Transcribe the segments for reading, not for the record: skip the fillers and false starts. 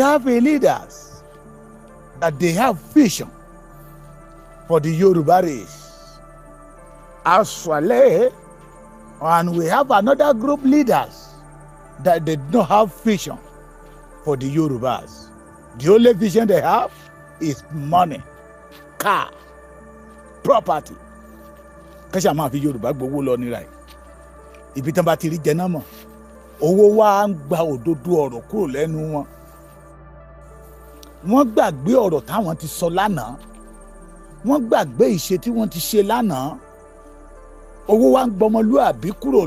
have a leaders that they have vision for the Yoruba race. As ALAYE, and we have another group leaders that they don't have vision for the Yorubas. The only vision they have is money, car, property. Kẹ́sà máa fi Yorùbá gbowó lọ ní ráì. Ibi tán bá ti rí jẹ náà mọ̀. Owó wa ń gba òdodo ọ̀rọ̀ kúrò lẹ́nu wọn. Wọ́n gbàgbé ọ̀rọ̀ táwọn ti sọ lánàá. Wọ́n gbàgbé ìṣe tí wọ́n ti ṣe lánàá. Owó wa ń gbọmọlúàbí kúrò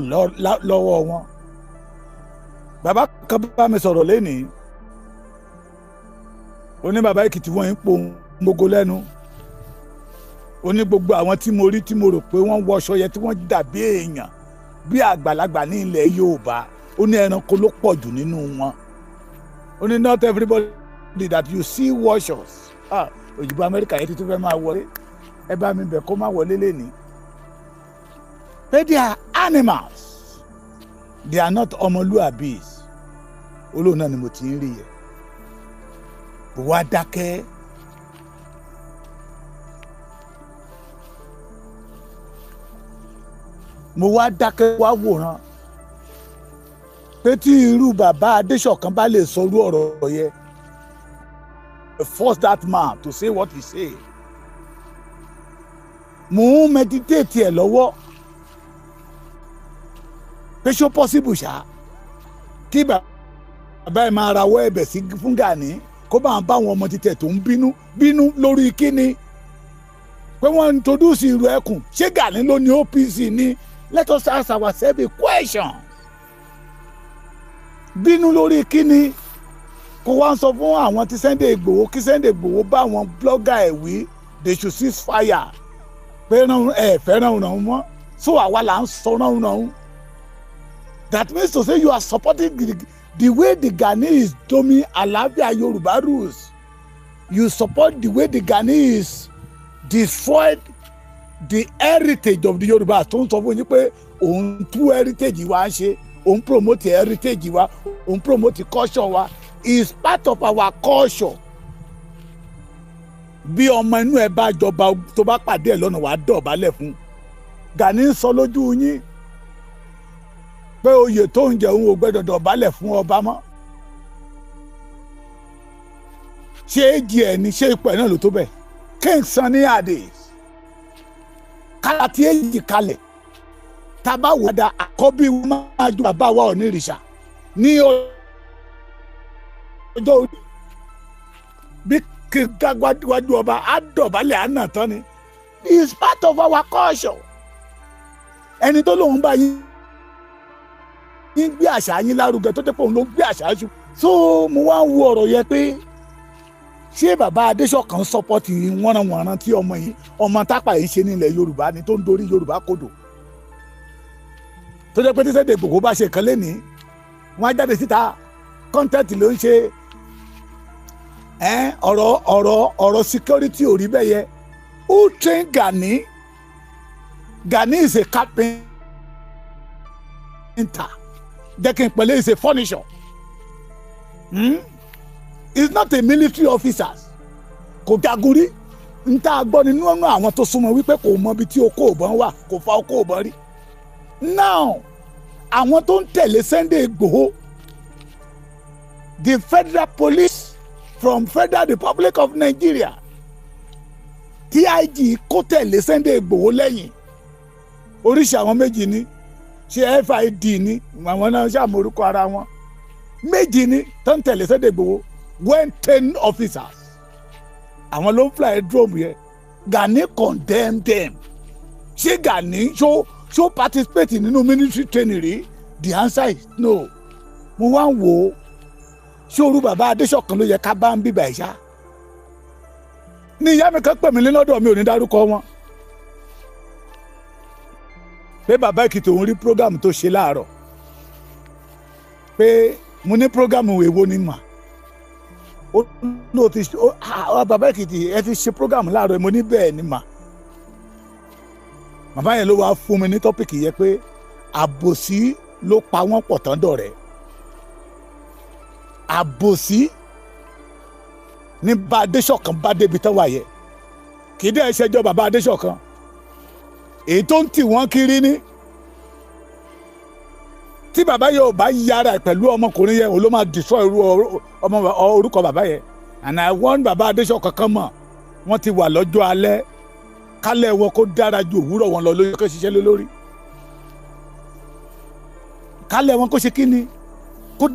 lọ́wọ́ wọn. Bàbá kan bá mi sọ̀rọ̀ lénìí. Ó ní bàbá Èkìtì wọ́n ń po gbogbo lẹ́nu. Ó ní gbogbo àwọn tí mo rí tí mo rò pé wọ́n wọṣọ yẹ tí wọ́n dàbí èèyàn bí àgbàlagbà ní ilẹ̀ Yorùbá. Ó ní ẹranko ló pọ̀ jù nínú wọn. Ó ní not everybody that you see wash us. Òyìnbó Amẹ́ríkà yẹn ti tún fẹ́ máa wọlé. Ẹ bá mi bẹ̀ kó má wọlé lénìí. But they are animals. They are not ọmọlúàbís. Olóhùn náà ni mo ti ń rí yẹ. Bó wá dákẹ́. Mo wá dákẹ́ wá wòran. Pé tí irú bàbá Adéṣọ̀kan bá lè sọ irú ọ̀rọ̀ yẹ. Force that man to say what he say. Mo ń meditate ẹ̀ lọ́wọ́. Pé ṣó possible ṣá kí bàbá ẹ̀ máa rawọ́ ẹ̀bẹ̀ sí fún Gani kó bá ń bá àwọn ọmọ títẹ̀ tó ń bínú lórí kíni pé wọ́n introduce irú Ekun ṣé Gani ló ní OPC ni. Let us ask ourselves a question. Bínú lórí kíni kó wá ń sọ fún àwọn tí Sunday Igboho kí Sunday Igboho bá àwọn blogger ẹ̀ wí they should cease fire pé ẹ fẹ́ràn ràn mọ́ so àwa là ń sọ ràn. That means to say you are supporting the way the Ghanese doing Alabia Yoruba rules. You support the way the Ghanese destroyed the heritage of the Yoruba. Tó ń sọ fún yín pé òun tú heritage wa ṣe, òun promote heritage wa, òun promote culture wa. Is part of our culture. Bí ọmọ inú ẹ bá jọba tó bá pàdé ẹ lọ́nà wàá dọ̀bálẹ̀ fún. Gani ń sọ lójú yín pé oyè tó ń jẹ òun ò gbẹ́dọ̀ dọ̀bálẹ̀ fún ọba mọ́. Ṣé èjì ẹ̀ ní ṣé ipò ẹ̀ náà ló tó bẹ̀? King Sunny Adé kálá tí èjì kalẹ̀ tábà wò dá àkọ́bí wọn máa ju bàbá wa Onírìṣà ní ọjọ́ orí bí kí gbágbájú ọba á dọ̀bálẹ̀ àná tán ni. It is part of our culture. Ẹni tó lóun bá yín gbé àṣà yín lárugẹ tó dépò òun ló gbé àṣà jù. So mo wá ń wo ọ̀rọ̀ yẹ pé ṣé bàbá Adéṣọ̀kan sọpọ́tì wọ́nranwọ̀nran tí ọmọ yìí ọmọ tápà yìí ṣe nílẹ̀ Yorùbá ni tó ń dorí Yorùbá kodò. Tó jẹ́ pé tí Sunday Igboho bá ṣe kan lénìí wọ́n á jáde síta kọ́ńtẹ́ǹtì ló ń ṣe ọ̀rọ̀ security ò rí bẹ́ẹ̀ yẹ. Who trained Gani? Gani is a carpenter. Dekin Pele is a furnisher. He's not a military officer. Kò jagun rí. N ta gbọ́ nínú ọ̀nà àwọn tó súnmọ́ wípé kò mọ ibi tí okó òbọ̀n wà kò fa okó òbọ̀n rí. Now, àwọn tó ń tẹ̀lé Sunday Igboho, the federal police from Federal Republic of Nigeria, TIG kó tẹ̀lé Sunday Igboho lẹ́yìn. Oríṣi àwọn méjì ni. Ṣé FID ni àwọn náà ṣàmórúkọ ara wọn méjì ni tó ń tẹ̀lé Sunday Igboho when 10 officers àwọn ló ń fly drone yẹn. Gani condemn them. Ṣé Gani ṣó participate nínú military training rí? The answer is no. Mo wá ń wò ó ṣé orú bàbá Adéṣọ̀kan ló yẹ ká bá ń bíbà ìṣá. Ní ìyá mi kan pè mí lọ́dọ̀ mi ò ní dárúkọ wọn. Pé bàbá Èkìtì òun rí program tó ṣe láàárọ̀ pé mo ní program èwo ni mà ó ló ti bàbá Èkìtì ẹ ti ṣe program láàárọ̀ mo ní bẹ́ẹ̀ ni mà. Bàbá yẹn ló wá fún mi ní tọ́pìkì yẹn pé àbòsí ló pa wọ́n pọ̀ tán dọ̀rẹ́. Àbòsí ní bá Adéṣọ̀kan bá débi tán wà yẹ kì í dẹ́ ṣẹjọ́ bàbá Adéṣọ̀kan èyí tó ń tì wọ́n kiri ní tí bàbá yóò bá yára pẹ̀lú ọmọkùnrin yẹn òun ló máa destroy orúkọ bàbá yẹn and I want bàbá Adéṣọ̀kan kan mọ̀ wọ́n ti wà lọ́jọ́ alẹ́ kálẹ̀ wọn kó dára ju òwúrọ̀ wọn lọ lórí kó ṣiṣẹ́ lé lórí kálẹ̀ wọn kó ṣe kí ni kó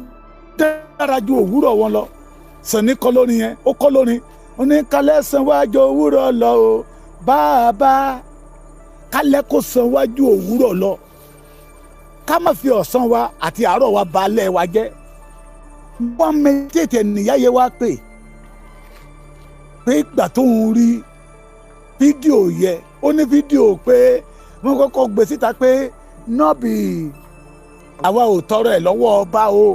dára ju òwúrọ̀ wọn lọ Sànní kọ́ lórí yẹn ó kọ́ lórí ó ní kálẹ̀ san wájú òwúrọ̀ lọ o bàbá kálẹ̀ kó san wájú òwúrọ̀ lọ ká má fi ọ̀sán wa àti àárọ̀ wa balẹ̀ wa jẹ́ wọ́n mẹ́tẹ̀ẹ̀tẹ̀ nìyáyé wa pé ìgbà tó ń rí fídíò yẹ ó ní fídíò pé wọ́n kọ́kọ́ gbé síta pé nọ́ọ̀bì àwa ò tọrọ ẹ̀ lọ́wọ́ ọba o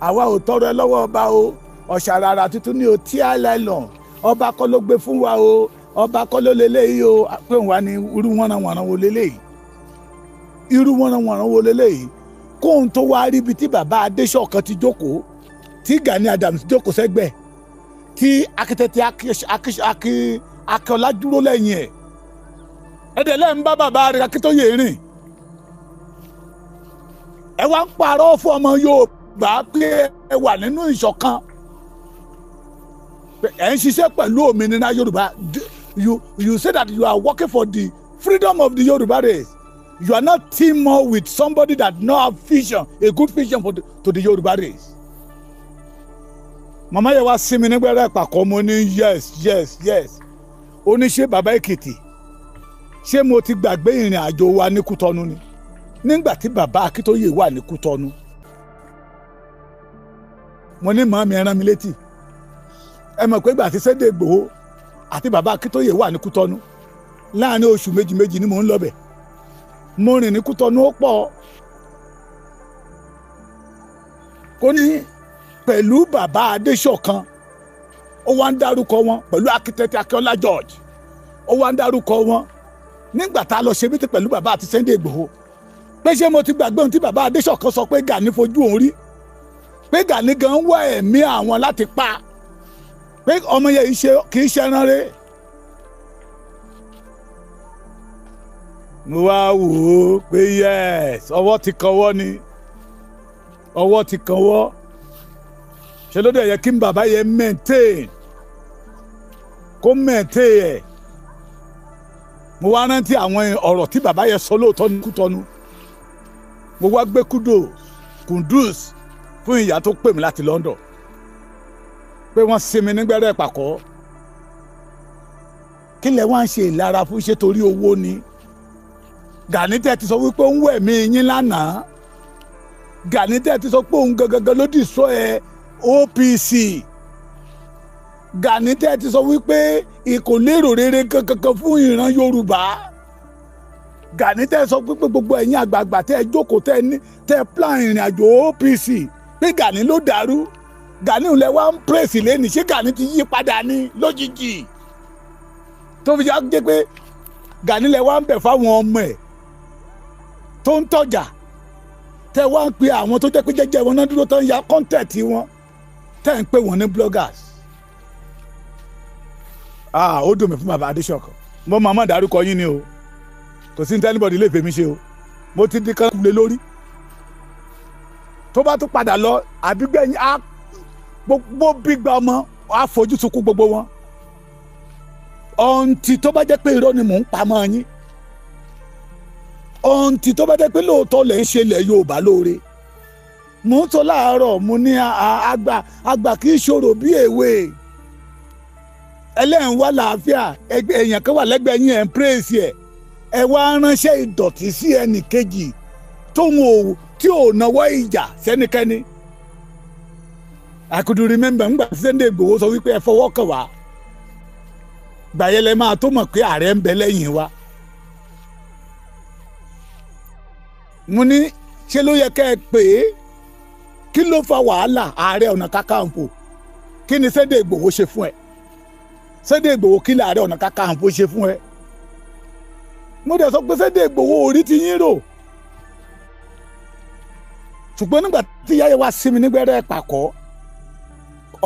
àwa ò tọrọ ẹ̀ lọ́wọ́ ọba o ọ̀ṣàràrà tuntun ní o tí àìláìlọ́n ọba kọ́ ló gbé fún wa o ọba kọ́ ló lélẹ́yìí o pé wà ní irú wọ́nranwọ̀nran wo lélẹ́yìí irú wọ́nranwọ̀nran wo lélẹ́yìí kóhun tó wá rí ibi tí bàbá Adéṣọ̀kan ti jókòó tí Gani Adams jókòó sẹ́gbẹ̀ẹ́ tí akitẹ́tẹ́ Akíọlá dúró lẹ́yìn ẹ̀ ẹ̀dẹ̀ lẹ́yìn bá bàbá rẹ̀ Akíntóyè rìn ẹ wá ń parọ́ fún ọmọ Yorùbá pé ẹ wà nínú ìṣọ̀kan ẹ ń ṣiṣẹ́ pẹ̀lú òmìnira Yorùbá you say that you are working for the freedom of the Yorùbá race you are not team up with somebody that no have vision a good vision to the Yorùbá race. Màmá yẹn wá sí mi nígbẹ́rẹ́ pàkọ́ mo ní yes ó ní ṣé bàbá Èkìtì ṣé mo ti gbàgbé ìrìn àjò wa ní Kútọ́nù ni nígbà tí bàbá Akíntóyè wà ní Kútọ́nù mo ní màmí ẹ rán mi létí ẹ mọ̀ pé ìgbà tí Sunday Igboho àti bàbá Akíntóyè wà ní Kútọ́nù láàrin oṣù méjì ni mò ń lọ bẹ̀ mo rìn ní Kútọ́nù ó pọ̀ kò ní pẹ̀lú bàbá Adéṣọ̀kan ó wá ń dárúkọ wọn pẹ̀lú akitẹ́tẹ́ Akíọlá George ó wá ń dárúkọ wọn nígbà tá a lọ ṣe mítí pẹ̀lú bàbá àti Sunday Igboho pé ṣé mo ti gbàgbé ohun tí bàbá Adéṣọ̀kan sọ pé Gani fojú òun rí pé Gani gan wá ẹ̀mí àwọn láti pa pé ọmọ yẹn kì í ṣe ẹran rẹ̀ mo wá wò ó pé yes ọwọ́ ti kanwọ́ ni ọwọ́ ti kanwọ́ ṣe ló dẹ̀ yẹ kí n bàbá yẹn maintain kó maintain ẹ̀ mo wá rántí àwọn ọ̀rọ̀ tí bàbá yẹn sọ lóòótọ́ ní Kútọ́nù mo wá gbé kundus fún ìyá tó pè mí láti London pé wọ́n sinmi nígbẹ́rẹ́ pàkọ́ kí lẹ wá ń ṣe ìlara fún ṣe torí owó ni Gani tẹ́ ti sọ wípé ó ń wẹ̀ mí yín lánàá Gani tẹ́ ti sọ pé òun gangan ló dì sọ ẹ OPC Gani tẹ́ ti sọ wípé kò lérò rere kankan fún ìran Yorùbá Gani tẹ́ sọ pé gbogbo ẹ̀yin àgbààgbà tẹ́ jókòó tẹ́ plan ìrìn àjò OPC pé Gani ló dàrú Gani ò lẹ wá ń pèsè lẹ́nu ṣé Gani ti yí padà ní lójijì tó fi jẹ́ pé Gani lẹ wá ń bẹ̀ fáwọn ọmọ ẹ̀ tó ń tọ́jà tẹ́ wá ń pe àwọn tó jẹ́ pé jẹ́jẹ́ wọn náà dúró tán ya kọ́ńtẹ̀tì wọn tẹ́ ń pè wọ́n ní bloggers. Ó dùn mí fún bàbá Adéṣọ̀kan mo máa má dárúkọ yín ni o kò sí ní tẹ́lifọ̀dì lè fèmí ṣe o mo ti di kan lé lórí tó bá tún padà lọ àbígbẹ̀yìn á gbogbo gbígba ọmọ á fojú sunkún gbogbo wọn ọ̀ǹtì tó bá jẹ́ pé irọ́ ni mò ń pa mọ́ yín ọ̀ǹtì tó bá jẹ́ pé lóòótọ́ lẹ̀ ń ṣe ilẹ̀ Yorùbá lóore mò ń sọ láàárọ̀ mo ní àgbà kì í ṣòro bí èwe ẹlẹ́yìn wá làáfíà èèyàn kan wà lẹ́gbẹ̀ẹ́ yín ẹ̀ ń pírèsì ẹ̀ wá ránṣẹ́ ìdọ̀tí sí ẹnì kejì tí ò náwó ìjà sẹ́nikẹ́ni. I could remember ngbà tí Sunday Igboho sọ wípé ẹ fọwọ́ kàn wá gbàyẹlẹ máa tó mọ̀ pé ààrẹ ń bẹ lẹ́yìn wa. mo ní ṣé ló yẹ kẹ́ ẹ pè é kí ló fa wàhálà Ààrẹ Ọ̀nà Kakanfò kí ni Sunday Igboho ṣe fún ẹ Sunday Igboho kí ni Ààrẹ Ọ̀nà Kakanfò ṣe fún ẹ. mo dẹ̀ sọ pé Sunday Igboho orí ti yín rò ṣùgbọ́n nígbà tí yáyẹ wá sí mi nígbẹ́rẹ́ pàkọ́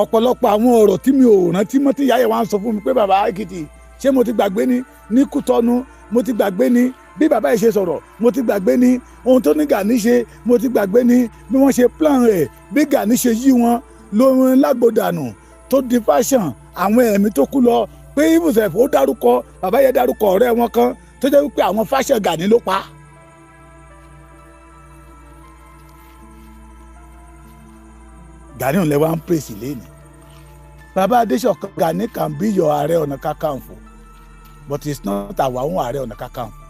ọ̀pọ̀lọpọ̀ àwọn ọ̀rọ̀ tí mi ò rántí mọ́ tí ìyá yẹn wá ń sọ fún mi pé bàbá Èkìtì ṣé mo ti gbàgbé ni ní Kútọ́nù mo ti gbàgbé ni bí bàbá yìí ṣe sọ̀rọ̀ mo ti gbàgbé ni ohun tó ní Gani ṣe mo ti gbàgbé ni bí wọ́n ṣe plan rẹ̀ bí Gani ṣe yí wọn lóhun lágbódànù tó di fashion àwọn ẹ̀mí tó kú lọ pé ibùsẹ̀ ó dárúkọ bàbá yẹn dárúkọ ọ̀rẹ́ wọn kan tó jẹ́ wípé àwọn fashion Gani ló pa. Gani ò lẹ́wà ń pèsè lẹ́nu bàbá Adéṣọ̀kan Gani can be your Ààrẹ Ọ̀nà Kakanfò but it's not our own Ààrẹ Ọ̀nà Kakanfò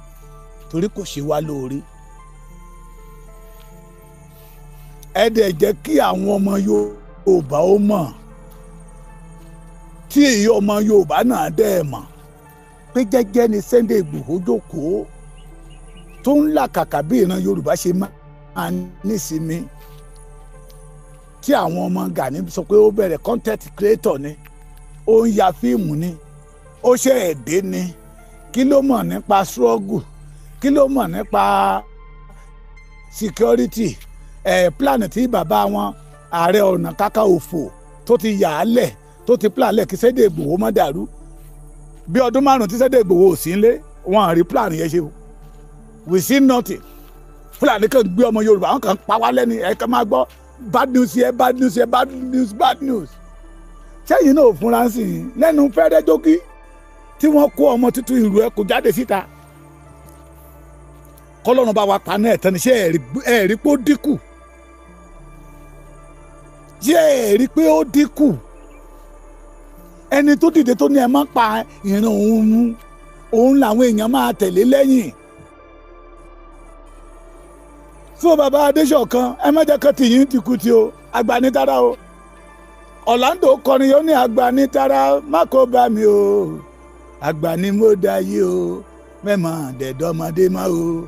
torí kò ṣe wá lóore. ẹ dẹ̀ jẹ́ kí àwọn ọmọ Yorùbá ó mọ̀ tí èyí ọmọ Yorùbá náà dẹ̀ mọ̀ pé jẹ́jẹ́ ni Sunday Igboho jókòó tó ń làkàkà bí ìran Yorùbá ṣe máa nísinmi tí àwọn ọmọ Gani sọ pé ó bẹ̀rẹ̀ content creator ni ó ń ya fíìmù ni ó ṣe ẹ̀dẹ́ ni kí ló mọ̀ nípa struggle kí ló mọ̀ nípa security plan tí bàbá wọn Ààrẹ Ọ̀nà Kakanfò tó ti yà á lẹ̀ tó ti plan lẹ̀ kí Sunday Igboho má dàrú bí ọdún 5 tí Sunday Igboho ò sí nílé wọn àrí plan yẹn ṣe o we see nothing Fúlàní kan gbé ọmọ Yorùbá wọn kàn pa wá lẹ́ni ẹ̀ka máa gbọ́ bad news here bad news here bad news bad news sẹ́yìn náà fúnra sí i lẹ́nu fẹ́rẹ́ jókì tí wọ́n kó ọmọ tuntun ìlú ẹ̀ kó jáde síta kọ́lọ́run bá wa pa náà tán ni ṣé ẹ̀rí pé ó dínkù ṣé ẹ̀rí pé ó dínkù ẹni tó dìde tó ní ẹ má pa ìran òun làwọn èèyàn máa tẹ̀lé lẹ́yìn. So bàbá Adéṣọ̀kan ẹ má jẹ́ kó tìyín ti kú ti o agbanitara o Orlando kọrin yóò ní agbanitara má kó bá mi o agbani mo dá yí o mẹ́mọ̀ dẹ̀dọ́mọdé má o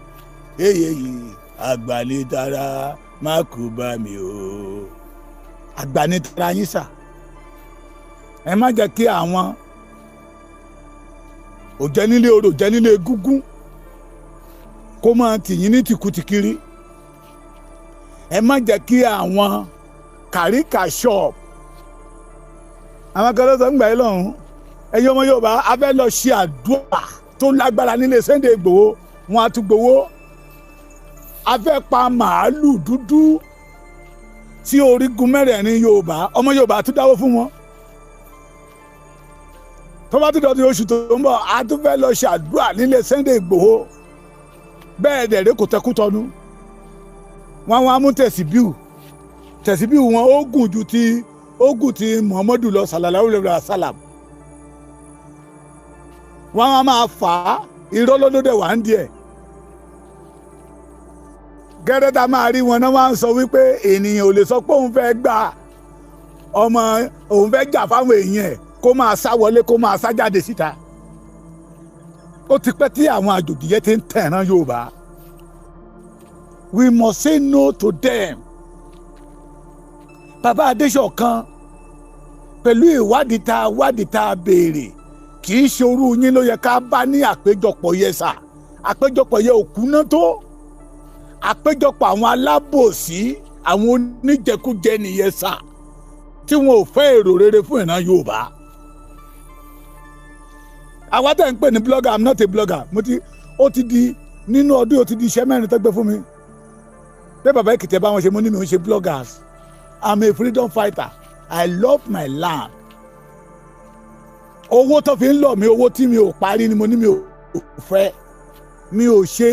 èyí agbanitara má kó bá mi o agbanitara yín sà ẹ má jẹ́ kí àwọn òjẹ́ nílé orò jẹ́ nílé gúngún kó máa tìyín ní tìkútìkiri ẹ má jẹ́ kí àwọn kàríkà shop àwọn kan ló sọ ń gbà yín lọ́hùn ẹ̀yin ọmọ Yorùbá a fẹ́ lọ ṣe àdúrà tó lágbára nílé Sunday Igboho wọn á tún gbowó a fẹ́ pa màálù dúdú tí orígun mẹ́rẹ̀ẹ̀rin Yorùbá ọmọ Yorùbá tún dáwó fún wọn tó bá tún dọ̀tí oṣù tó ń bọ̀ a tún fẹ́ lọ ṣe àdúrà nílé Sunday Igboho bẹ́ẹ̀ dẹ̀rẹ́ kò tẹ́kú tọ́nu wọn wá mú tẹ̀síbíù wọn ó gùn ti Muhammadu lọ sallallahu alaihi wasallam wọn wá máa fà á irọ́ lọ́dọ̀dẹ̀ wà ń díẹ̀ gẹ́gẹ́ tá a máa rí wọn náà wá ń sọ wípé ènìyàn ò lè sọ pé òun fẹ́ gba ọmọ òun fẹ́ jà fáwọn èèyàn ẹ̀ kó máa sá wọlé kó máa sá jáde síta ó ti pẹ́ tí àwọn àjòjì yẹn ti ń tẹ̀ràn Yorùbá. We must say no to them. Bàbá Adéṣọ̀kan pẹ̀lú ìwádìí tá a béèrè kì í ṣe orú yín ló yẹ ká bá ní àpéjọpọ̀ yẹn sà àpéjọpọ̀ yẹn ò kúná tó àpéjọpọ̀ àwọn alábòsí àwọn oníjẹkújẹ nìyẹn sà tí wọn ò fẹ́ èrò rere fún ìran Yorùbá. àwa tẹ̀ ń pè ní blogger I'm not a blogger ó ti di nínú ọdún ó ti di iṣẹ́ 4 tó gbé fún mi pé bàbá Èkìtì bá wọn ṣe mo ní mi ò ṣe bloggers I'm a freedom fighter I love my land owó tó fi ń lọ mi owó tí mi ò parí ni mo ní mi ò fẹ́ mi ò ṣe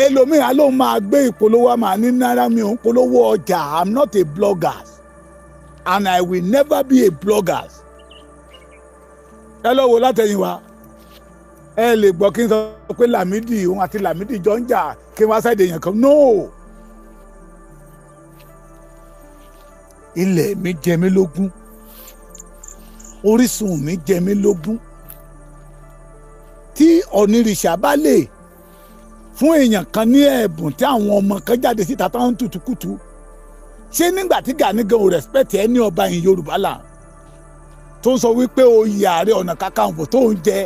ẹlòmíì ló máa gbé ìpolówó àmà ní náírà mi ò ń polówó ọjà I'm not a blogger and I will never be a blogger ẹ lọ wo látẹ̀yìn wa ẹ lè gbọ́ kí n sọ pé Lámídì òun àti Lámídì jọ ń jà kí n wá sáìdì èèyàn kan no ilẹ̀ mi jẹ mí lógún orísun mi jẹ mí lógún tí onírìṣà bá lè fún èèyàn kan ní ẹ̀bùn tí àwọn ọmọ kan jáde síta tó ń tutùkùtù ṣé nígbà tí Gani gan ò respect ẹni ọba yìí Yorùbá là tó ń sọ wípé oyè Ààrẹ Ọ̀nà Kakanfò tó ń jẹ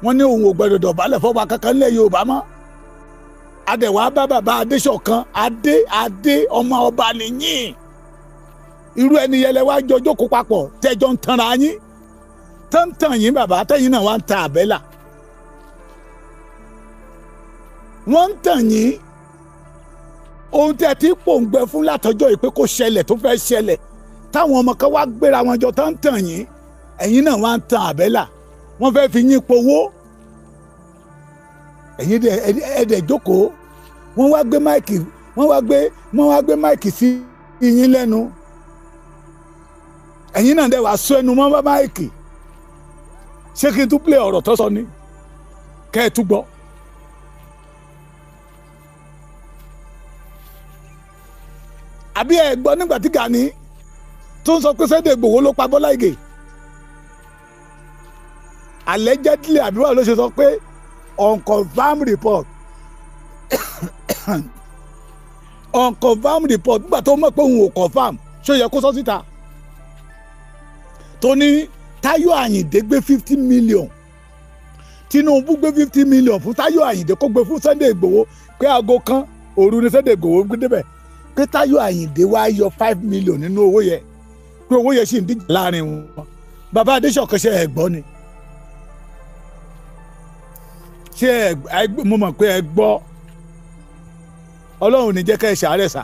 wọ́n ní òun ò gbọ́dọ̀ dọ̀bálẹ̀ fọ́ba kankan lẹ̀ Yorùbá mọ́ adẹ̀wà bá bàbá Adéṣọ̀kan adé ọmọ ọba nìyí irú ẹni yẹn lẹ wá jọ jókòó papọ̀ tẹ́jọ́ ń tanra yín tán yín bàbá tẹ́yìn náà wá ń ta àbẹ́là wọ́n ń tàn yín ohun tẹ́ ti pòǹgbẹ fún látọjọ́ yìí pé kó ṣẹlẹ̀ tó fẹ́ ṣẹlẹ̀ táwọn ọmọ kan wá gbéra wọn jọ tán tàn yín ẹ̀yin náà wá ń tan àbẹ́là wọ́n fẹ́ fi yín powó ẹ̀yin ẹ̀dẹ̀ jókòó wọ́n wá gbé máìkì sí yín lẹ́nu ẹ̀yin náà dẹ̀ wá sọ ẹnu mọ́ bá máìkì ṣé kí n tún play ọ̀rọ̀ tó sọ ni kẹ́ ẹ tún gbọ́. àbí ẹ gbọ́ nígbà tí Gani tó ń sọ pé Sunday Igboho ló pa Bọ́lá Ìgè allegedly àbí wà ló ṣe sọ pé unconfirmed report unconfirmed report nígbà tó mọ̀ pé òun ò confirm ṣó yẹ kó sọ síta tó ní Táyọ̀ Àyìndé gbé 50 million Tinubu gbé 50 million fún Táyọ̀ Àyìndé kó gbé fún Sunday Igboho pé aago kan òru ni Sunday Igboho gbé débẹ̀ pé Táyọ̀ Àyìndé wá yọ 5 million nínú owó yẹn pé owó yẹn sì ń díje láàrin wọn bàbá Adéṣọ̀kan ṣe ẹ gbọ́ ni ṣé mo mọ̀ pé ẹ gbọ́ Ọlọ́run ní jẹ́ ká ẹ ṣàárẹ̀ sà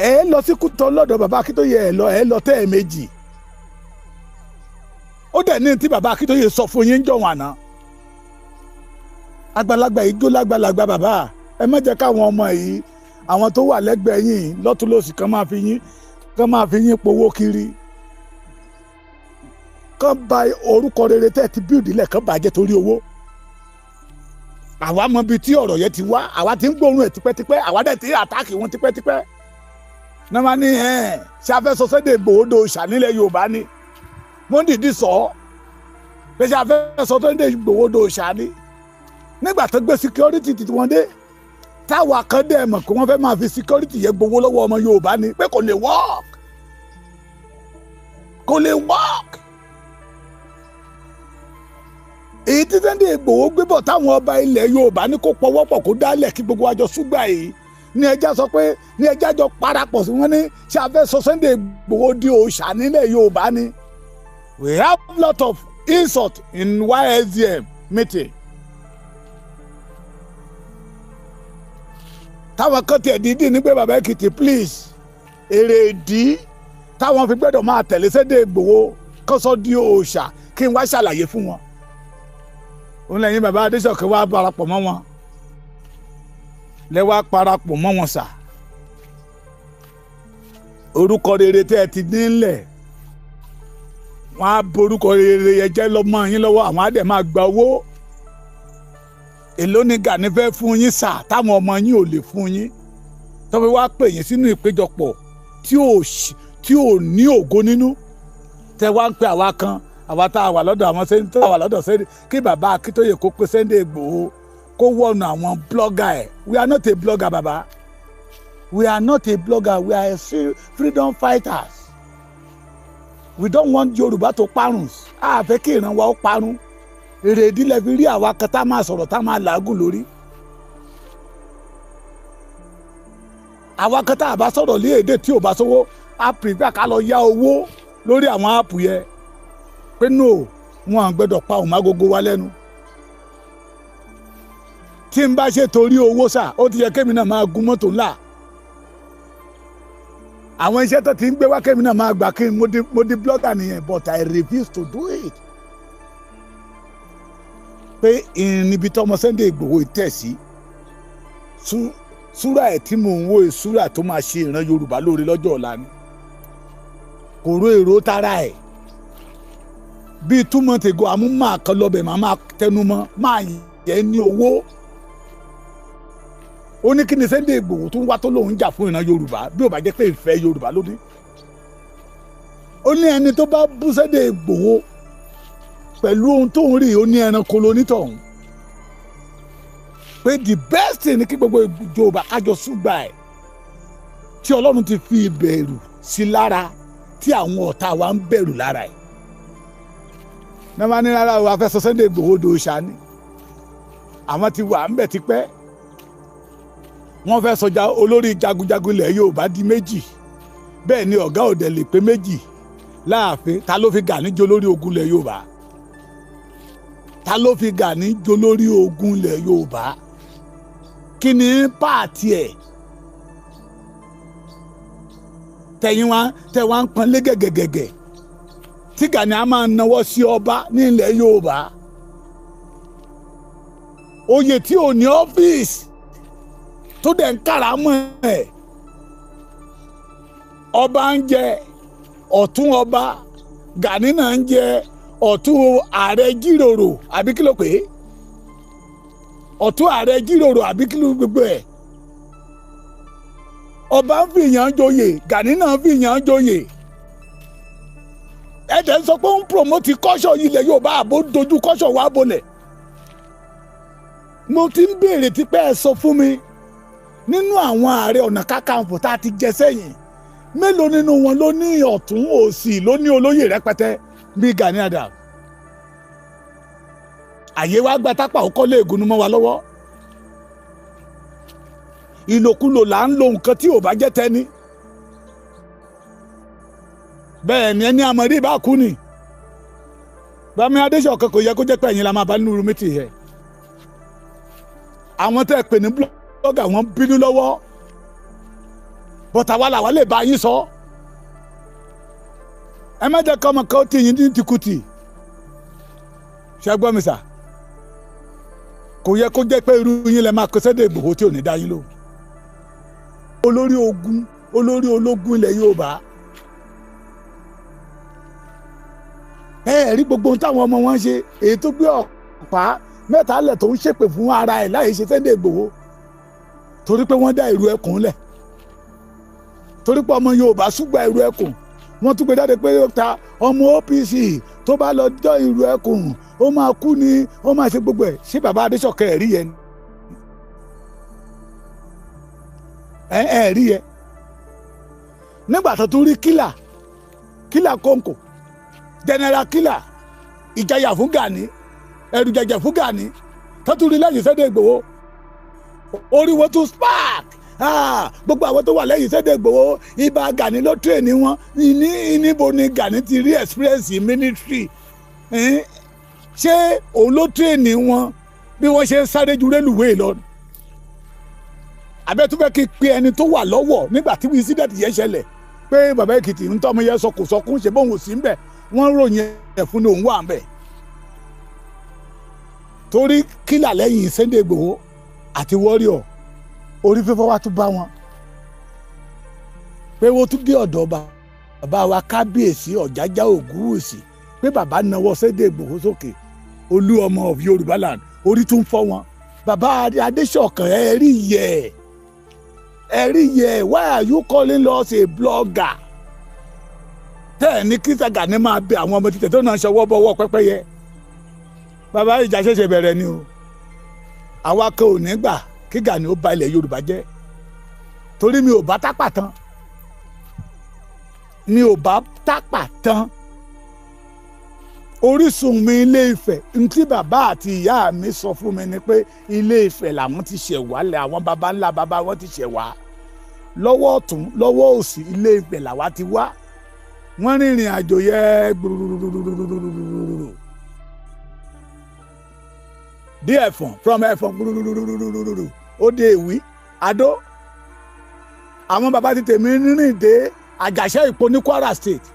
ẹ lọ sí Kútọ́ lọ́dọ̀ bàbá Akíntóyè ẹ lọ tẹ́ ẹ méjì ó dẹ̀ ní tí bàbá Akíntóyè sọ fún yín jọ̀wọ́n àná àgbàlagbà igbó lágbàlagbà bàbá ẹ má jẹ́ káwọn ọmọ yìí àwọn tó wà lẹ́gbẹ̀ẹ́ yín lọ́túnlọ́sì kan máa fi yín powó kiri kán bà orúkọ rere tẹ́ ti bíìdì lẹ̀ kán bàjẹ́ torí owó àwa mọ ibi tí ọ̀rọ̀ yẹn ti wá àwa ti ń gbóòórùn ẹ̀ tipẹ́tipẹ́ àwa dẹ̀ ti àtáàkì wọn tipẹ́tipẹ́ náà máa ní ṣe afẹ́ sọ Sunday Igboho dòòṣà nílẹ̀ Yorùbá ni wọ́n dìídì sọ pé ṣe afẹ́ sọ Sunday Igboho dòòṣà ni nígbà tó gbé security tí wọ́n dé táwa kan dẹ̀ mọ̀ pé wọ́n fẹ́ máa fi security yẹn gbowó lọ́wọ́ ọmọ Yorùbá ni pé kò lè work èyí tí Sunday Igboho gbé bọ̀ táwọn ọba ilẹ̀ Yorùbá ní kó pọwọ́pọ̀ kó dálẹ̀ kí gbogbo àjọ ṣúgbà yìí ní ẹja sọ pé ní ẹja jọ parapọ̀ sí wọn ní ṣé a fẹ́ sọ Sunday Igboho di òòṣà nílẹ̀ Yorùbá ni we have lot of insult in YSDM meeting. táwọn kan tiẹ̀ dídì ní pé bàbá Èkìtì please èrè ìdí táwọn fi gbọ́dọ̀ máa tẹ̀lé Sunday Igboho kọ́sọ́ di òòṣà kí n wá ṣàlàyé fún wọn. òun lẹ́yìn bàbá Adéṣọ̀kan wá parapọ̀ mọ́ wọn lẹ́wà parapọ̀ mọ́ wọn sà orúkọ rere tẹ́ ẹ ti nílẹ̀ wọ́n á borúkọ rere yẹn jẹ́ lọ́mọ yín lọ́wọ́ àwọn á dẹ̀ máa gba owó èló ni Gani fẹ́ fún yín sà táwọn ọmọ yín ò lè fún yín tó fi wá pè yín sínú ìpéjọpọ̀ tí ò ní ògo nínú tẹ́ wá ń pe àwa kan àwa tá a wà lọ́dọ̀ àwọn sẹ́ni tó wà lọ́dọ̀ sẹ́ni kí bàbá Akíntóyè kó pe Sunday Igboho kó wọ̀nà àwọn blogger ẹ̀ we are not a blogger bàbá we are not a blogger we are freedom fighters we don't want Yorùbá to parun a fẹ́ kí ìran wa ó parun èrè ìdílé fi rí àwa kan tá a máa sọ̀rọ̀ tá a máa làágùn lórí àwa kan tá a bá sọ̀rọ̀ lé èdè tí ò bá sówó a prefer ká lọ yá owó lórí àwọn áàpù yẹn pé no wọn à gbọ́dọ̀ pa òun agogo wa lẹ́nu tí n bá ṣe torí owó sà ó ti yẹ kémi náà máa gun mọ́tò ńlá àwọn iṣẹ́ tó ti ń gbé wá kémi náà máa gbà kí mo di blogger nìyẹn but I refuse to do it pé níbi tọ́mọ Sunday Igboho tẹ̀ sí súrà ẹ̀ tí mò ń wo ìsúrà tó máa ṣe ìran Yorùbá lóore lọ́jọ́ ọ̀la ni kò ró èrò tara ẹ̀ bíi 2 months ago àmú máa kan lọ́bẹ̀ máa tẹnu mọ́ máa yẹ ní owó ó ní kí ni Sunday Igboho tó ń wá tó lóun jà fún ìran Yorùbá bí ó bá jẹ́ pé ìfẹ́ Yorùbá ló ní ó ní ẹni tó bá bú Sunday Igboho pẹ̀lú ohun tó ń rí ó ní ẹranko lonítọ̀hún pé the best thing ni kí gbogbo Yorùbá kájọ ṣùgbà ẹ̀ tí Ọlọ́run ti fi ìbẹ̀rù sí lára tí àwọn ọ̀tá wa ń bẹ̀rù lára ẹ̀ náà máa ní rárá o afẹ́ sọ Sunday Igboho dòòṣà ni àwọn ti wà ń bẹ̀ tipẹ́ wọ́n fẹ́ sọjà olórí jagunjagun ilẹ̀ Yorùbá di méjì bẹ́ẹ̀ ni ọ̀gá òde lè pé méjì láàfin. Ta ló fi Gani jó lórí ogun ilẹ̀ Yorùbá? Ta ló fi Gani jó lórí ogun ilẹ̀ Yorùbá? Kí ni pààtì ẹ̀? Tẹ̀yìn wá ń pọn lé gẹ̀gẹ̀gẹ̀gẹ̀ tí Gani a máa nawọ́ sí ọba ní ilẹ̀ Yorùbá. Oyè tí ò ní ọ́fíìsì tó dẹ̀ ń kàràmọ́ ẹ̀. Ọba ń jẹ ọ̀tún ọba, Gani náà ń jẹ ọ̀tún ààrẹ jíròrò àbí kí ló pé? Ọ̀tún ààrẹ jíròrò àbí kí ló gbogbo ẹ̀? Ọba ń fi ìyàn joyè, Gani náà ń fi ìyàn joyè. Ẹ̀dẹ̀ ń sọ pé ó ń promote kọ́ṣọ̀ ilẹ̀ Yorùbá àbó dojú kọ́ṣọ̀ wá bolẹ̀. Mo ti ń béèrè tipẹ́ ẹ sọ fún mi nínú àwọn ààrẹ ọ̀nà kakanfò tá a ti jẹ sẹ́yìn mélòó nínú wọn ló ní ọ̀tún òsì ló ní olóyè rẹpẹtẹ bíi Gani Adams. Àyè wa gba tápà ó kọ́lé ègúnú mọ́ wa lọ́wọ́. Ìlòkulò là ń lo nǹkan tí ò bá jẹ́ tẹ́ni. Bẹ́ẹ̀ ni ẹni àmọ́rí bá kú ni. Bámi Adéṣọ̀kan kò yẹ kó jẹ́ pé ẹ̀yin la máa bá nínú rúmítì yẹ. Àwọn tẹ́ ẹ pè ní blọ́gà wọn bínú lọ́wọ́. Bọ̀tà wa làwa lè bá yín sọ. Ẹ má jẹ́ kọ́mọ kan tí yín ní tìkùtì. Ṣé gbọ́ mi sà? Kò yẹ kó jẹ́ pé irú yín lẹ máa kó Sunday Igboho tí ò ní dá yín lò. Olórí ogun, olórí ológun ilẹ̀ Yorùbá. Ẹ rí gbogbo ohun táwọn ọmọ wọn ṣe, èyí tó gbé ọ̀pá mẹ́ta lẹ̀ tó ń ṣépè fún ara ẹ̀ láì ṣe Sunday Igboho. Torí pé wọ́n dá ìrù ẹkùn lẹ̀. Torí pé ọmọ Yorùbá ṣùgbà ìrù ẹkùn. Wọ́n tún gbé jáde pé ta ọmọ OPC tó bá lọ jọ ìrù ẹkùn ó máa kú ni ó máa ṣe gbogbo ẹ̀. Ṣé bàbá Adéṣọ̀kan ẹ̀rí yẹn ni? Ẹ̀rí yẹn. Nígbà tó tún rí kílà kóńkò general killer ìjayà fún Gani ẹ̀rù jẹjẹ fún Gani tó tún rí lẹ́yìn Sunday Igboho orí wọn tún spark gbogbo àwọn tó wà lẹ́yìn Sunday Igboho ibà Gani ló tírèèni wọn níbo ni Gani ti rí experience military ṣé òun ló tírèèni wọn bí wọ́n ṣe ń sáré ju rélùwéè lọ abẹ́túfẹ́ kí pe ẹni tó wà lọ́wọ́ nígbà tí incident yẹn ṣẹlẹ̀ pé bàbá Èkìtì ń tọ́mọ yẹn sọkùn ṣe bóun ò sí ń bẹ̀ wọ́n ròyìn ẹ̀ fún ní òun wà ń bẹ̀ torí kílà lẹ́yìn Sunday Igboho àti warrior orí fífọ́ wa tún bá wọn pé wọ́n tún dé ọ̀dọ̀ bàbá wa kábíyèsí Ọ̀jájá Ògúnwùsì pé bàbá nawọ́ Sunday Igboho sókè Olú ọmọ of Yorùbá land orí tún fọ́ wọn bàbá Adéṣọ̀kan ẹ̀rí yẹ why are you calling us a blogger tẹ́ ẹ̀ ní kí Gani máa bẹ àwọn ọmọ títẹ̀ tó náà ṣọwọ́ bọ́wọ́ pẹ́pẹ́yẹ bàbá ìjà ṣẹ̀ṣẹ̀ bẹ̀rẹ̀ ni o àwa kan ò ní gbà kí Gani ó ba ilẹ̀ Yorùbá jẹ́ torí mi ò bá tápà tán orísun mi Ilé Ifẹ̀ ntí bàbá àti ìyá mi sọ fún mi ni pé Ilé Ifẹ̀ làwọn ti ṣẹ̀ wá lẹ̀ àwọn baba ńlá baba wọn ti ṣẹ̀ wá lọ́wọ́ ọ̀tún lọ́wọ́ òsì Ilé Ifẹ̀ làwa ti wá wọ́n rìnrìn àjò yẹ gbùrùrùrùrùrùrùrùrùrù dé Ẹ̀fọ̀n from Ẹ̀fọ̀n gbùrùrùrùrùrùrùrù ó dé Ìwí Adó àwọn baba ti tèmi rìn dé Àjàṣẹ́ Ìpó ní Kwara State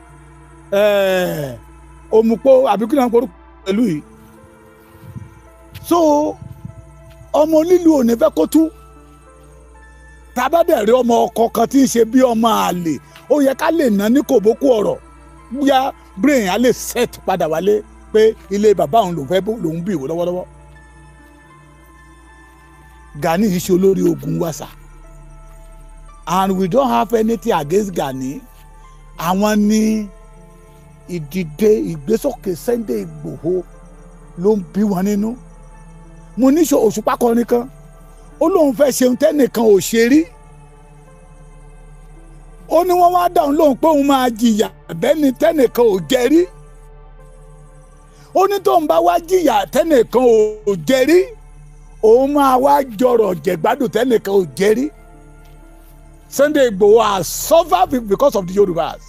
Òmùpó àbíkúnà pẹ̀lú yìí so ọmọ onílù ò ní fẹ́ kó tú tábàdẹ̀rẹ̀ ọmọ ọkọ kan tí ń ṣe bí ọmọ àlè ó yẹ ká lè ná ní kòbókù ọ̀rọ̀ bóyá brain á lè set padà wálé pé ilé bàbá òun lòun bí ìwò lọ́wọ́lọ́wọ́ Gani yìí ṣe olórí ogun wàsà and we don't have anything against Gani àwọn ní ìdìde ìgbésókè Sunday Igboho ló ń bí wọn nínú mo ní Òṣùpá kọrin kan ó lóun fẹ́ ṣeun tẹ́nìkan ò ṣe rí ó ní wọ́n wá dáhùn lóhùn pé òun máa jìyà bẹ́ni tẹ́nìkan ò jẹ rí ó ní tóun bá wá jìyà tẹ́nìkan ò jẹ rí òun máa wá jọrọ̀ jẹ̀gbádùn tẹ́nìkan ò jẹ́rí. Sunday Igboho has suffered because of the Yorubas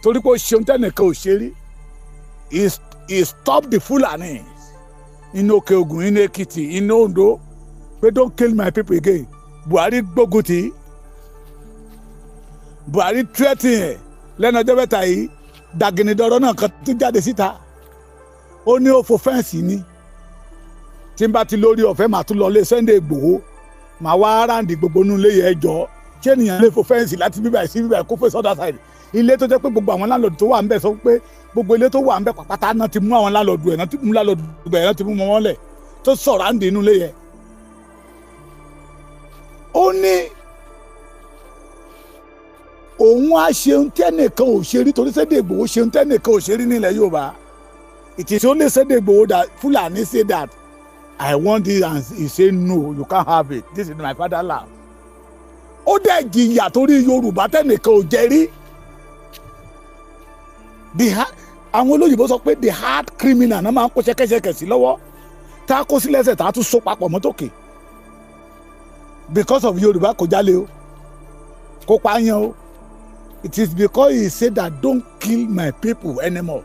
torí pé ó ṣeun tẹ́nìkan ò ṣe rí. He stopped the Fulanis in Òkè Ògùn, in Ekiti, in Ondo. But don't kill my people again. Buhari gbógun tì. Buhari threatening lẹ́nu ọjọ́ mẹ́ta yìí dàgìnìdọ̀rọ̀ náà kan tún jáde síta. Ó ní ó fò fẹ́ǹsì ni. Tí n bá ti lórí ọ̀fẹ́ màá tún lọ lé Sunday Igboho. Màá wá ráǹdì gbogbo inú ilé yẹn jọ. Ṣé ènìyàn lè fò fẹ́ǹsì láti bíbà sí bíbà kó fẹ́ sọ́dà side? Ilé tó jẹ́ pé gbogbo àwọn láńlọ́ọ̀dù tó wà ń bẹ̀ sọ pé gbogbo ilé tó wà ń bẹ̀ pàpàtà náà ti mú àwọn láńlọ́ọ̀dù ẹ̀ náà ti mú láńlọ́ọ̀dù ẹ̀ náà ti mú wọn lẹ̀ tó sọ̀rọ̀ à ń dè inú ilé yẹn. Ó ní òun á ṣeun tẹ́nìkan ò ṣe rí torí Sunday Igboho ṣeun tẹ́nìkan ò ṣe rí nílẹ̀ Yorùbá. It is only Sunday Igboho that Fulani say that I want this and he say no, you can't have it, this is my fatherland. Ó dẹ̀ jìyà torí Yorùbá tẹ́nìkan ò jẹ rí. Àwọn olóyìnbó sọ pé the hard criminal náà máa ń kó ṣẹ́kẹ́ṣẹkẹ̀ sí lọ́wọ́ tá a kó sí lẹ́sẹ̀ tá a tún so papọ̀ mọ́tòkè because of Yorùbá kò jálè o kò pààyàn o. It is because he said that don't kill my people anymore.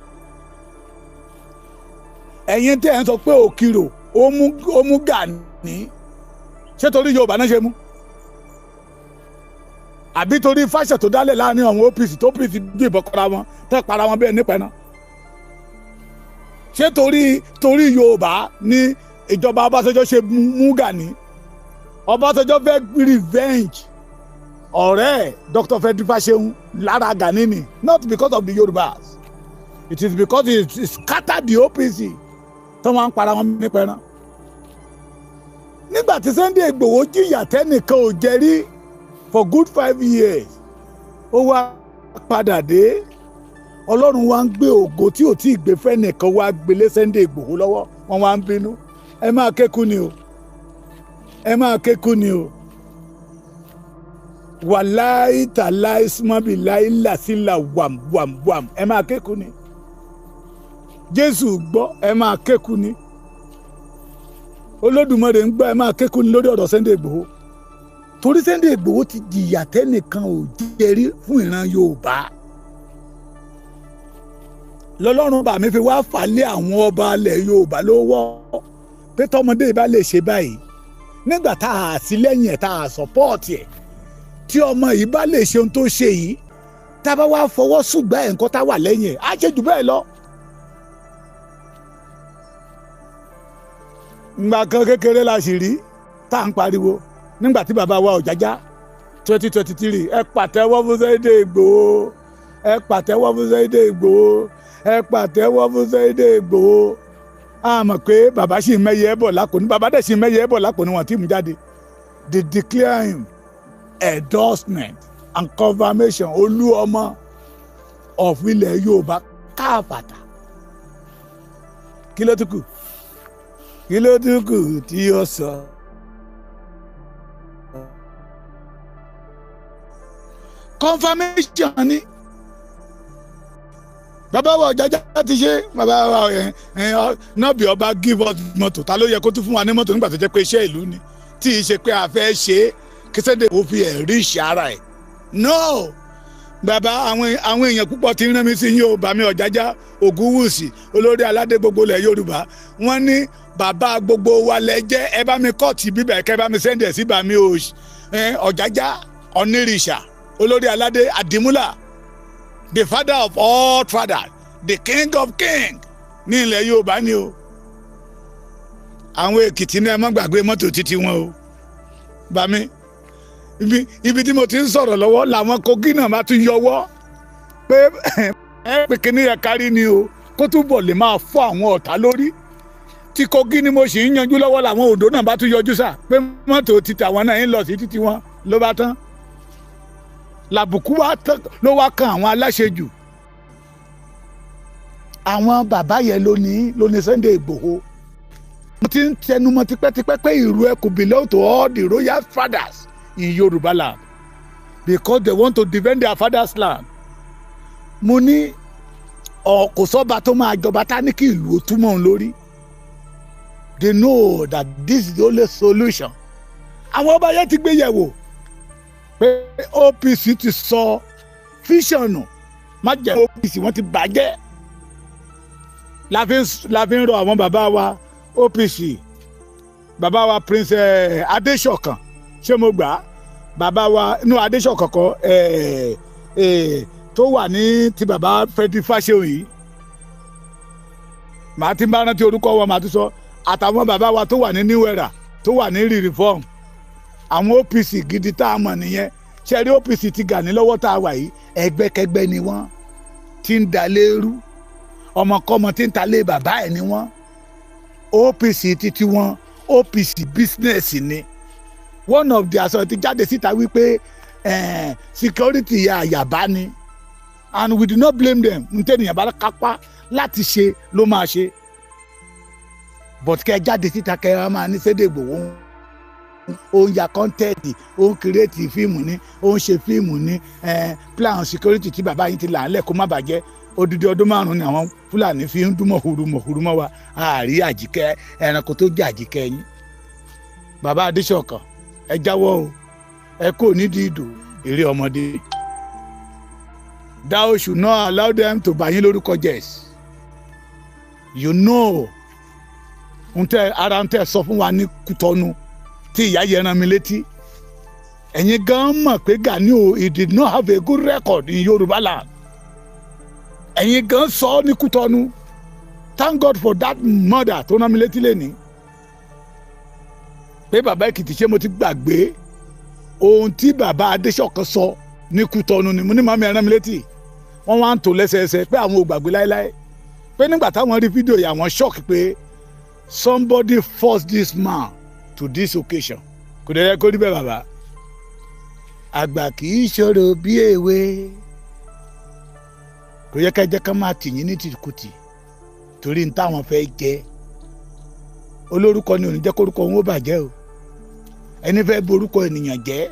Ẹ̀yin tí ẹ̀ ń sọ pé Òkìrò ó mú Gani ṣé torí Yorùbá náà ṣe mú? Àbí torí fáṣẹ̀ tó dálẹ̀ láàrin àwọn OPC tó OPC bí ìbọn kọ́ra wọn tẹ́ para wọn bẹ́ẹ̀ nípa náà? Ṣé torí Yorùbá ní ìjọba Ọbásanjọ́ ṣe mú Gani? Ọbásanjọ́ fẹ́ revenge ọ̀rẹ́ Dr. Fẹ́dífà Ṣeun lára Gani ni, not because of the Yorubas. It is because it scattered the OPC tó wọ́n ń para wọn nípa náà. Nígbà tí Sunday Igboho jìyà tẹ́nìkan ò jẹ rí for good 5 years, ó wá padà dé. Ọlọ́run wá ń gbé ògo tí ò tí ì gbé fẹ́ nìkan wá gbélé Sunday Igboho lọ́wọ́, wọ́n wá ń bínú. Ẹ máa kékun ni o, ẹ máa kékun ni o. Wàláì tàláì súnmọ́bì láì làsílà wàm ẹ máa kékun ni. Jésù gbọ́ ẹ máa kékun ni. Olódùmarè ń gbọ́ ẹ máa kékun ni lórí ọ̀rọ̀ Sunday Igboho. Torí Sunday Igboho ti jìyà tẹ́nìkan ò jẹ́rí fún ìran Yorùbá. Lọ́lọ́run bá mi fi wá fàlẹ́ àwọn ọba ilẹ̀ Yorùbá lọ́wọ́ pé tọmọdé bá lè ṣe báyìí nígbà tá a sí lẹ́yìn ẹ̀ tá a sọ́pọ́ọ̀tì ẹ̀ tí ọmọ yìí bá lè ṣe ohun tó ṣe yìí tá a bá wá fọwọ́ ṣùgbọ́n ẹ̀ nǹkan tá a wà lẹ́yìn ẹ̀ á ṣe jù bẹ́ẹ̀ lọ. Ìgbà kan kékeré la sì rí tá à ń pariwo nígbà tí bàbá wa Ọ̀jájá 2023 ẹ pàtẹ́wọ́ fún Sunday Igboho, ẹ pàtẹ́wọ́ fún Sunday Igboho, ẹ pàtẹ́wọ́ fún Sunday Igboho. A mọ̀ pé bàbá sì mẹ́yẹ bọ̀ lápò ní bàbá dẹ̀ sì mẹ́yẹ bọ̀ lápò ní wọn tí mú jáde. They declare him endorsement and confirmation Olú Ọmọ of ilẹ̀ Yorùbá káàpàtà. Kí ló tún kù? Kí ló tún kù tí ó sọ? Confirmation ni. Bàbá wa Ọ̀jájá ti ṣe bàbá wa nọ́ọ̀bì ọba give us mọ́tò ta ló yẹ kó tún fún wa ní mọ́tò nígbà tó jẹ́ pé iṣẹ́ ìlú ni tí ì ṣe pé a fẹ́ ṣe é kí Sunday ó fi ẹ̀rí ìṣe ara ẹ̀. No bàbá àwọn èèyàn púpọ̀ ti rán mi sí yín o Bàmí Ọ̀jájá Ògúnwùsì olórí aládé gbogbo ilẹ̀ Yorùbá wọ́n ní bàbá gbogbo wa lẹ jẹ́ ẹ bá mi kọ́ọ̀tì bíbẹ̀ kẹ́ bá mi sẹ́ndẹ̀ sí Bàmí Ọ̀jájá Onírìṣà olórí aládé Àdìmúlà the father of all fathers the king of kings ní ilẹ̀ Yorùbá ni o. Àwọn Èkìtì ní ẹ má gbàgbé mọ́tò títí wọn o Bàmí ibi tí mo ti ń sọ̀rọ̀ lọ́wọ́ làwọn Kogi náà máa tún yọwọ́ pé ẹ pé kíní yẹn kárí ni o kó túbọ̀ lè máa fọ́ àwọn ọ̀tá lórí. Tí Kogi ni mo sì ń yanjú lọ́wọ́ làwọn Oǹdó náà bá tún yọjú sà pé mọ́tò títí àwọn náà ń lọ sí títí wọn ló bá tán. Làbùkù ló wá kan àwọn aláṣejù. Àwọn bàbá yẹn ló ní Sunday Igboho. Mo ti ń tẹnumọ́ tipẹ́tipẹ́ pé ìrù ẹ could belong to all the royal fathers in Yoruba land because they want to defend their father's land. Mo ní kò sọ́ba tó máa jọba tá ní kí ìlú ó túmọ̀ ń lórí. they know that this is the only solution. Àwọn ọba yẹn ti gbé yẹ̀wò pé OPC ti sọ fíṣọ̀nù má jẹ́ OPC wọ́n ti bàjẹ́. La fi ń rọ àwọn bàbá wa OPC, bàbá wa Prince Adéṣọ̀kan ṣé mo gbà, bàbá wa inú Adéṣọ̀kan kọ tó wà ní ti bàbá Fẹ́dí Fáṣẹ̀hùn yìí, màá ti bá rántí orúkọ wọn màá tún sọ, àtàwọn bàbá wa tó wà ní New Era tó wà ní Reform, àwọn OPC gidi tá a mọ̀ nìyẹn. Ṣé rí OPC ti Gani lọ́wọ́ tá a wà yìí ẹgbẹ́kẹgbẹ́ ni wọ́n ti ń da lérú, ọmọkọ́mọ tí ń ta lé bàbá ẹ̀ ni wọ́n. OPC títí wọn OPC business ni. One of the aṣọ ti jáde síta wípé security àyàbá ni, and we do not blame them. Ntẹ́niyàn bá kápá láti ṣe ló máa ṣe, but kẹ́ jáde síta kẹ́ ẹ máa ní Sunday Igboho ó ń ya kọ́ńtẹ́ẹ̀tì, ó ń kírètì fíìmù ní, ó ń ṣe fíìmù ní, plan security tí bàbá yín ti là ń lẹ̀ kó má bàjẹ́. Odidi ọdún 5 ni àwọn Fúlàní fi ń dúnmọ̀ hurumọ̀ mọ́ wa, àárí Àjíkẹ́ ẹranko tó jẹ́ Àjíkẹ́ yín. Bàbá Adéṣọ̀kan ẹ jáwọ́ o, ẹ kò nídìí ìdò eré ọmọdé. Thou should not allow them to bà yín lórúkọ jẹ́. You know ara ń tẹ́ sọ fún wa ní Kútọ́nù tí ìyá yẹn rán mi létí. Ẹ̀yin gan mọ̀ pé Gani o, he did not have a good record in Yorùbá land. Ẹ̀yin gan sọ ní Kútọ́nù. Thank God for that mother tó rán mi létí lẹ́ni. Pé bàbá Èkìtì ṣé mo ti gbàgbé ohun tí bàbá Adéṣọ̀kan sọ ní Kútọ́nù ni mo ní màmí rán mi létí. Wọ́n wá ń tò lẹ́sẹẹsẹ pé àwọn ò gbàgbé láéláé. Pé nígbà táwọn rí fídíò yìí àwọn shock pé somebody forced this man to this occasion. Kò dẹ̀ yẹ kó rí bẹ́ẹ̀ bàbá. Àgbà kì í ṣòro bí èwe. Kò yẹ ká jẹ́ ká máa tì yín ní tìkùtì torí ní táwọn fẹ́ jẹ́. Olórúkọ ni ò ní jẹ́ kórúkọ wọn ó bàjẹ́ o. Ẹni fẹ́ borúkọ ènìyàn jẹ́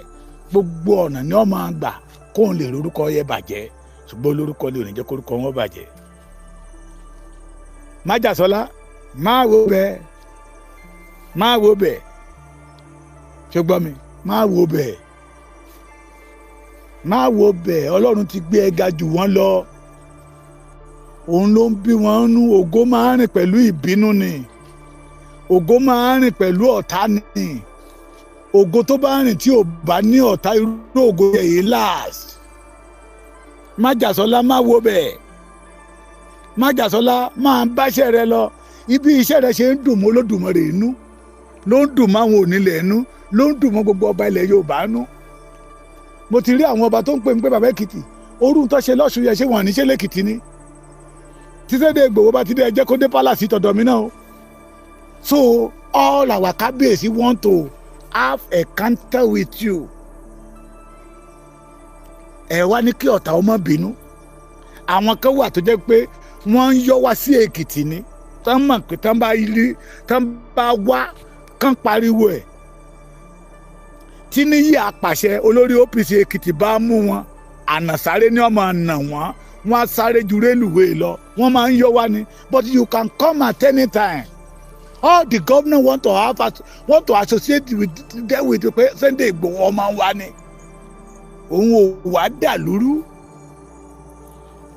gbogbo ọ̀nà ni wọ́n máa gbà kóun lè rorúkọ yẹ bàjẹ́, ṣùgbọ́n olórúkọ ni ò ní jẹ́ kórúkọ wọn ó bàjẹ́. Májàsọ́lá máa wo bẹ́ẹ̀, máa wo bẹ́ẹ̀, ṣùgbọ́n mi máa wo bẹ́ẹ̀, máa wo bẹ́ẹ̀. Ọlọ́run ti gbé ẹ ga jù wọ́n lọ. Òun ló ń bí wọn nú. Ògo máa ń rìn pẹ̀lú ìbínú ni, ògo máa ń rìn pẹ̀lú ọ̀tá ni. Ògo tó bá rìn tí ò bá ní ọ̀tá irú ògo yẹ yìí last. Májàsọ́lá máa wo bẹ́ẹ̀, Májàsọ́lá máa báṣẹ́ rẹ lọ. Ibi iṣẹ́ rẹ ṣe ń dùn mọ́ Olódùmarè inú ló ń dùn mọ́ àwọn onílẹ̀ inú, ló ń dùn mọ́ gbogbo ọba ilẹ̀ Yorùbá inú. Mo ti rí àwọn ọba tó ń pè ń pé bàbá Èkìtì orú tó ṣe lọ́sùn yẹ ṣé wọ́n ní ṣe lẹ́kìtì ni. Tí Sunday Igboho bá ti dé ẹjẹ́ kó dé palace tọ̀dọ̀ mi náà o. So all our kábíyèsí want to have a encounter with you. Ẹ wá ní kí ọ̀tá ọmọ bínú. Àwọn kan wà tó jẹ́ pé wọ́n ń yọ wá sí Èkìtì ni. Tán mọ̀ pé tán bá wá kán pariwo ẹ̀. Tí níyì àpàṣẹ olórí OPC Èkìtì bá mú wọn, ànàsáré ni wọ́n máa nà wọ́n, wọ́n á sáré ju rélùwé lọ, wọ́n máa ń yọ wá ni. But you can come at any time. All the government want to associate with them with pé Sunday Igboho ọmọ wa ni. Òun ò wá dà lúrú.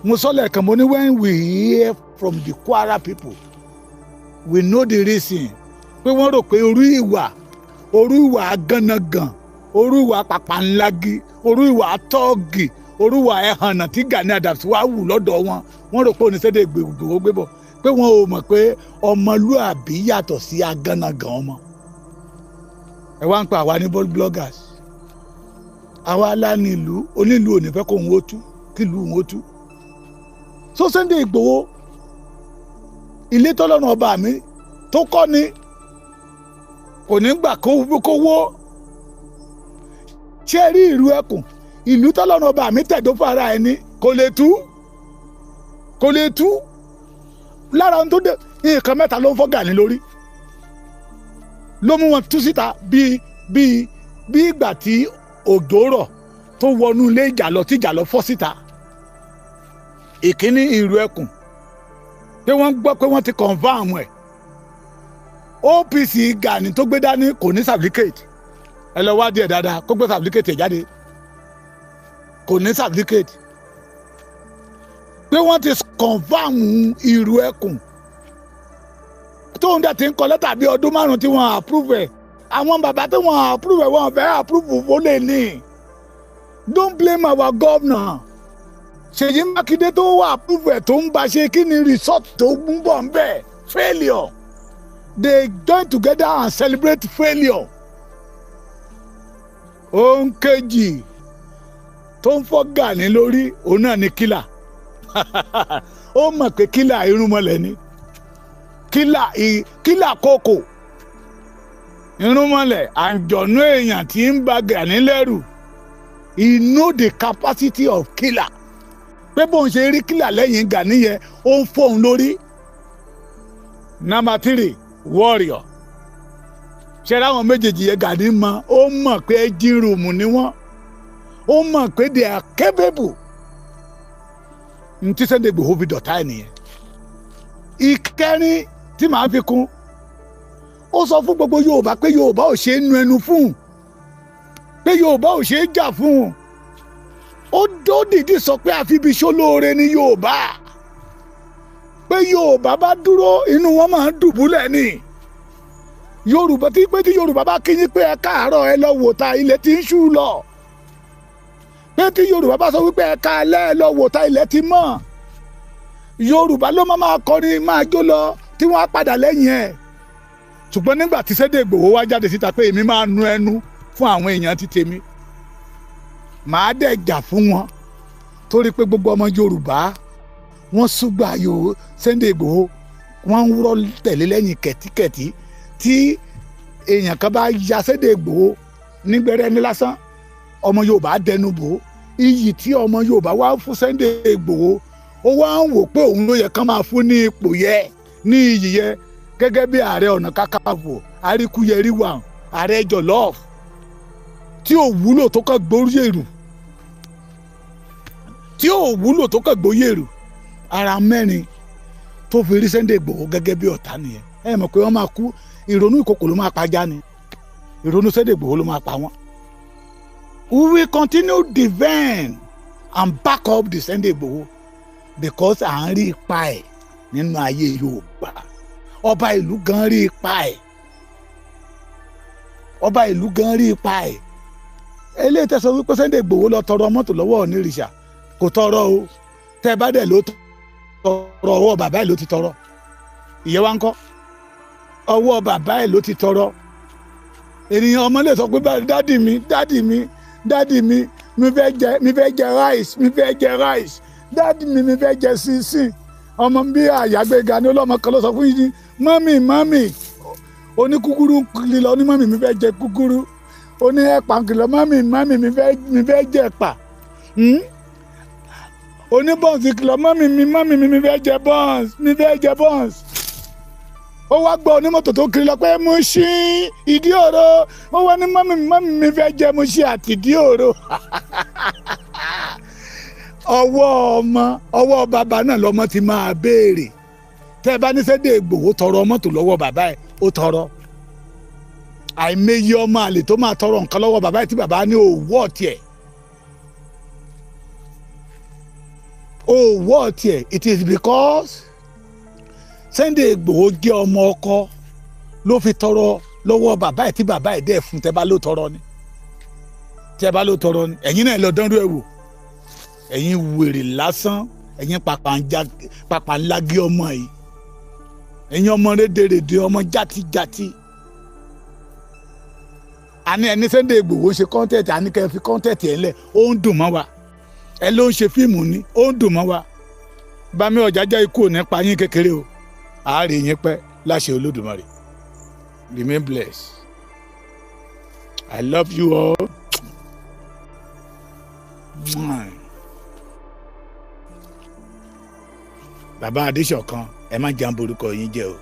Mo sọ lẹ́ẹ̀kan mo ní when we hear from the Kwara people, we know the reason. Pé wọ́n rò pé orú ìwà gánagàn, orú ìwà pàpàǹlagi, orú ìwà tọ́ọ̀gì, orú ìwà ẹ̀hànà tí Gani Adams wá wù lọ́dọ̀ wọn. Wọ́n rò pé oníṣẹ́dẹ̀ Igboho gbé bọ̀. Pé wọn ò mọ̀ pé ọmọlúàbí yàtọ̀ sí agánagàn ọmọ. Ẹ wá ń pa àwa ní bloggers. Àwa aláni ìlú, onílù ò ní fẹ́ kó òun ó tú, kí ìlú òun ó tú. So Sunday Igboho ilé tọ́lọ́run ọba mi tó kọ́ ni kò ní gbà kó wó. Ṣé rí ìlú Ẹkùn, ìlú tọ́lọ́run ọba mi tẹ̀dó fara ẹni kò lè tú. Lára ohun tó dé nǹkan mẹ́ta ló ń fọ́ Gani lórí, ló mú wọn tú síta bí ìgbà tí òjò rọ̀ tó wọnú ilé ìjàlọ tí ìjàlọ fọ́ síta. Ìkíní ìlú Ẹkùn pé wọ́n gbọ́ pé wọ́n ti confirm ẹ̀ OPC Gani tó gbé dání kò ní certificate ẹ lọ wá díẹ̀ dáadáa kó gbé certificate ẹ̀ jáde kò ní certificate pé wọ́n ti confam ìrù Ekun tóun dẹ̀ ti ń kọ lẹ́tà bí ọdún 5 tí wọ́n approve ẹ̀ àwọn bàbá tí wọ́n approve ẹ̀ wọ́n fẹ́ approve wọlé ní don't blame our governor Ṣèyí Mákindé tó wà approve ẹ̀ tó ń bá ṣe kí ni result tó ń bọ̀ ń bẹ̀ failure they join together and celebrate failure. Ohun kejì tó ń fọ́ Gani lórí òun náà ni kílà ó mọ̀ pé kílà irúnmọlẹ̀ ni kílà kókò irúnmọlẹ̀ àjọ̀nú èèyàn tí ń ba Gani lẹ́rù he know the capacity of kílà pé bóun ṣe rí kílà lẹ́yìn Gani yẹn ó ń fóun lórí. Number 3 warrior ṣe ráwọn méjèèjì yẹn Gani mọ̀ ó mọ̀ pé engine room ni wọ́n ó mọ̀ pé they are capable ntí Sunday Igboho fi dọ̀tá ẹ̀ nìyẹn. Ìkẹrin tí màá fi kún ó sọ fún gbogbo Yorùbá pé Yorùbá ò ṣe é nu ẹnu fún pé Yorùbá ò ṣe é jà fún ó dódìdí sọ pé àfibi ṣólóore ní Yorùbá pé Yorùbá bá dúró inú wọn máa ń dùbúlẹ̀ ni Yorùbá tí Yorùbá bá kíyìn pé ẹ káàárọ̀ ẹ lọ wò ta ilẹ̀ tí ń ṣú lọ pé tí Yorùbá bá sọ wípé ẹ káalẹ́ ẹ lọ wò ta ilẹ̀ tí mọ́ Yorùbá ló máa kọrin máa jó lọ tí wọ́n á padà lẹ́yìn ẹ̀. Ṣùgbọ́n nígbà tí Sunday Igboho wá jáde síta pé èmi máa nu ẹnu fún àwọn èèyàn ti tèmi màá dẹ̀ jà fún wọn torí pé gbogbo ọmọ Yorùbá wọ́n súgbà Sunday Igboho wọ́n ń rọ́ tẹ̀lé lẹ́yìn kẹ̀tíkẹ̀tí tí èèyàn kan bá ya Sunday Igboho nígbẹ̀rẹ̀ ní lásán ọmọ Yorùbá dẹnu bò iyì tí ọmọ Yorùbá wá fún Sunday Igboho ó wá ń wò pé òun ló yẹ kán máa fún ní ipò yẹ ní iyì yẹ gẹ́gẹ́ bí Ààrẹ Ọ̀nà Kakanfò Àríkúyẹríwà Ààrẹ Jọ̀lọ́ọ̀fù tí ò wúlò tó kàn gbóyèrù ara mẹ́rin tó fi rí Sunday Igboho gẹ́gẹ́ bí ọ̀tá nìyẹn ẹ mọ̀ pé wọ́n máa kú ìrònú ìkòkò ló máa pa ajá ni ìrònú Sunday Igboho ló máa pa wọ́n. We will continue defend and back up the Sunday Igboho because à ń rí ipa ẹ̀ nínú ayé Yorùbá ọba ìlú gan rí ipa ẹ̀ eléyìí tẹ́ sọ wípé Sunday Igboho lọ tọrọ mọ́tò lọ́wọ́ onírìṣà kò tọrọ o tẹ́ bá dẹ̀ ló tọrọ ọwọ́ bàbá ẹ̀ ló ti tọrọ ìyẹn wá ń kọ́ ọwọ́ bàbá ẹ̀ ló ti tọrọ ènìyàn ọmọ lè sọ pé dádì mi mi fẹ́ jẹ rice dádì mi fẹ́ jẹ sísìn ọmọ bí àyàgbé Gani ọlọ́mọ kan ló sọ fún yìí mọ́mì oníkúkúrú kìlọ̀ ní mọ́mì mi fẹ́ jẹ kúkúrú oní ẹ̀pà kìlọ̀ mọ́mì mi fẹ́ jẹ ẹ̀pà oní bọ́ǹsì kìlọ̀ mọ́mì mi fẹ́ jẹ bọ́ǹsì ó wá gbọ́ onímọ́tò tó kiri lọ pé mo ṣí ìdí òro ó wá ní mọ́mì mi fẹ́ jẹ mo ṣí àti ìdí òro ọwọ́ bàbá náà lọ́mọ ti máa béèrè tẹ́ ẹ bá ní Sunday Igboho tọrọ mọ́tò lọ́wọ́ bàbá ẹ̀ ó tọrọ àìmọye ọmọ àlè tó máa tọrọ nǹkan lọ́wọ́ bàbá ẹ̀ tí bàbá ní òwò tiẹ̀ it is because Sunday Igboho jẹ́ ọmọ ọkọ ló fi tọrọ lọ́wọ́ bàbá ẹ̀ tí bàbá ẹ̀ dẹ̀ fún tẹ́ bá ló tọrọ ni ẹ̀yin náà lọ dánrú ẹ̀ wò ẹ̀yin wèrè lásán ẹ̀yin pàpàǹlágé ọmọ yìí ẹ̀yin ọmọ rédèrèdè ọmọ játijàti àní ẹni Sunday Igboho ṣe kọ́ńtẹ̀tì àní kẹ́ fi kọ́ńtẹ̀tì ẹ̀ lẹ̀ ó ń dùn mọ́ wa ẹ ló ń ṣe fíìmù ni ó ń dùn mọ́ wa Bámi Ọ̀jájá ikú ò ní pa yín kékeré o àárẹ̀ yín pẹ́ láṣẹ Olódùmarè remain blessed I love you all. Bàbá Adéṣọ̀kan ẹ má jẹun borúkọ yín jẹ́ o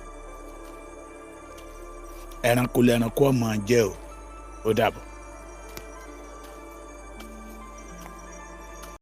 ẹranko lẹranko ọmọ jẹ́ o ó dàbọ̀.